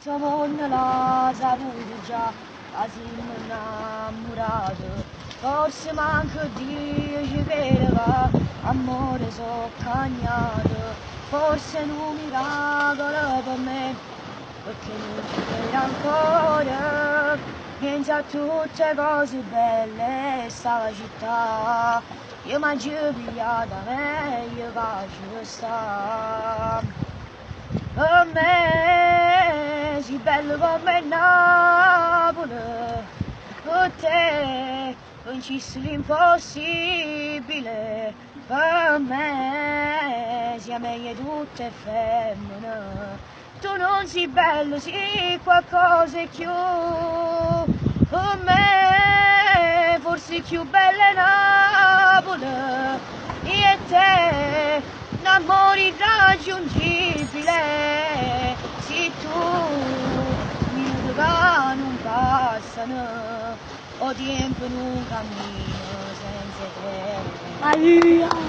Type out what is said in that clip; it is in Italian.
Tomon la zabugia, azim namorato, forse manco Dio ci vedeva, amore so cagnato, forse è un miracolo per me, perché non ci crede ancora, pensa a tutte cose belle, sta la città, io mangio pigliata meglio che sta. Per me sei bello come Napoli, per te non ci sia l'impossibile, per me sia meglio tutte femmine. Tu non sei bello, sei qualcosa di più, per me forse più bella è Napoli, io e te, un amore irraggiungibile, se tu minuti che non passano, o tempo non cammino senza te. Alleluia.